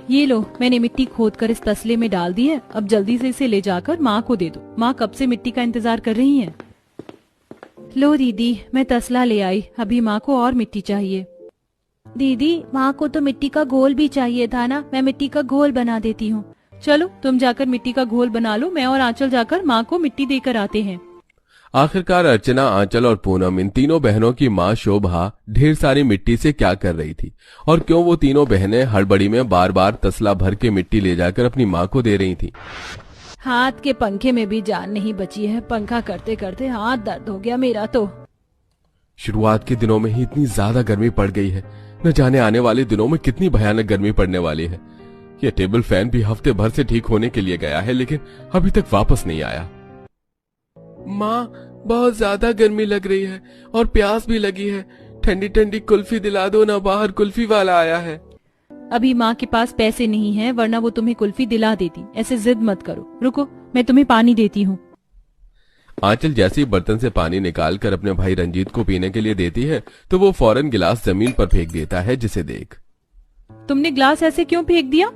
ये लो, मैंने मिट्टी खोदकर इस तसले में डाल दी है। अब जल्दी से इसे ले जाकर माँ को दे दो। माँ कब से मिट्टी का इंतजार कर रही हैं। लो दीदी, मैं तसला ले आई। अभी माँ को और मिट्टी चाहिए। दीदी, माँ को तो मिट्टी का घोल भी चाहिए था ना, मैं मिट्टी का घोल बना देती हूँ। चलो तुम जाकर मिट्टी का घोल बना लो, मैं और आंचल जाकर माँ को मिट्टी देकर आते हैं। आखिरकार अर्चना, आंचल और पूनम, इन तीनों बहनों की माँ शोभा ढेर सारी मिट्टी से क्या कर रही थी और क्यों वो तीनों बहनें हड़बड़ी में बार बार तसला भर के मिट्टी ले जाकर अपनी माँ को दे रही थी। हाथ के पंखे में भी जान नहीं बची है। पंखा करते करते हाथ दर्द हो गया मेरा तो। शुरुआत के दिनों में ही इतनी ज्यादा गर्मी पड़ गई है, न जाने आने वाले दिनों में कितनी भयानक गर्मी पड़ने वाली है। यह टेबल फैन भी हफ्ते भर से ठीक होने के लिए गया है, लेकिन अभी तक वापस नहीं आया। माँ, बहुत ज्यादा गर्मी लग रही है और प्यास भी लगी है। ठंडी ठंडी कुल्फी दिला दो ना, बाहर कुल्फी वाला आया है। अभी माँ के पास पैसे नहीं है, वरना वो तुम्हें कुल्फी दिला देती। ऐसे जिद मत करो, रुको मैं तुम्हें पानी देती हूँ। आंचल जैसे ही बर्तन से पानी निकालकर अपने भाई रंजीत को पीने के लिए देती है तो वो फौरन गिलास जमीन पर फेंक देता है, जिसे देख। तुमने ग्लास ऐसे क्यों फेंक दिया?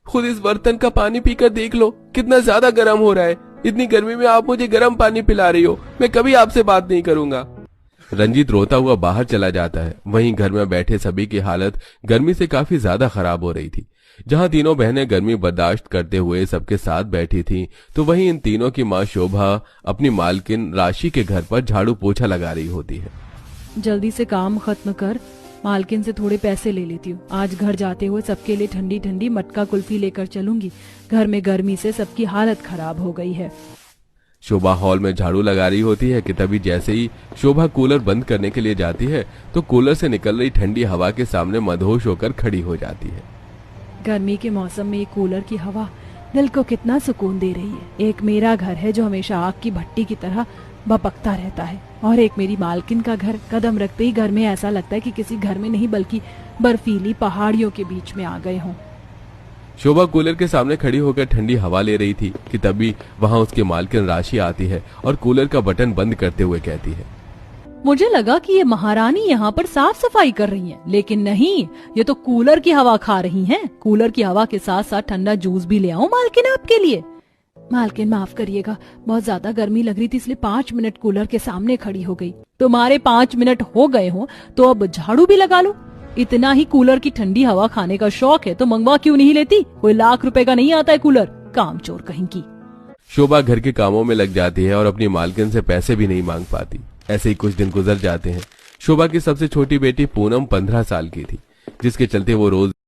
खुद इस बर्तन का पानी पीकर देख लो, कितना ज्यादा गर्म हो रहा है। इतनी गर्मी में आप मुझे गर्म पानी पिला रही हो, मैं कभी आपसे बात नहीं करूंगा। रंजीत रोता हुआ बाहर चला जाता है। वहीं घर में बैठे सभी की हालत गर्मी से काफी ज्यादा खराब हो रही थी। जहां तीनों बहनें गर्मी बर्दाश्त करते हुए सबके साथ बैठी थीं, तो वहीं इन तीनों की माँ शोभा अपनी मालकिन राशि के घर पर झाड़ू पोछा लगा रही होती है। जल्दी से काम खत्म कर, मालकिन से थोड़े पैसे ले लेती हूँ। आज घर जाते हुए सबके लिए ठंडी ठंडी मटका कुल्फी लेकर चलूंगी। घर में गर्मी से सबकी हालत खराब हो गई है। शोभा हॉल में झाड़ू लगा रही होती है कि तभी जैसे ही शोभा कूलर बंद करने के लिए जाती है तो कूलर से निकल रही ठंडी हवा के सामने मदहोश होकर खड़ी हो जाती है। गर्मी के मौसम में ये कूलर की हवा दिल को कितना सुकून दे रही है। एक मेरा घर है जो हमेशा आग की भट्टी की तरह भपकता रहता है, और एक मेरी मालकिन का घर। कदम रखते ही घर में ऐसा लगता है कि किसी घर में नहीं बल्कि बर्फीली पहाड़ियों के बीच में आ गए हों। शोभा कूलर के सामने खड़ी होकर ठंडी हवा ले रही थी कि तभी वहां उसकी मालकिन राशि आती है और कूलर का बटन बंद करते हुए कहती है, मुझे लगा कि ये महारानी यहाँ पर साफ सफाई कर रही हैं, लेकिन नहीं, ये तो कूलर की हवा खा रही हैं। कूलर की हवा के साथ साथ ठंडा जूस भी ले आऊं मालकिन आपके लिए? मालकिन माफ करिएगा, बहुत ज्यादा गर्मी लग रही थी इसलिए 5 मिनट कूलर के सामने खड़ी हो गई। तुम्हारे 5 मिनट हो गए हो तो अब झाड़ू भी लगा लो। इतना ही कूलर की ठंडी हवा खाने का शौक है तो मंगवा क्यों नहीं लेती? कोई लाख रुपए का नहीं आता है कूलर, कामचोर कहीं की। शोभा घर के कामों में लग जाती है और अपनी मालकिन से पैसे भी नहीं मांग पाती। ऐसे ही कुछ दिन गुजर जाते हैं। शोभा की सबसे छोटी बेटी पूनम 15 साल की थी, जिसके चलते वो रोज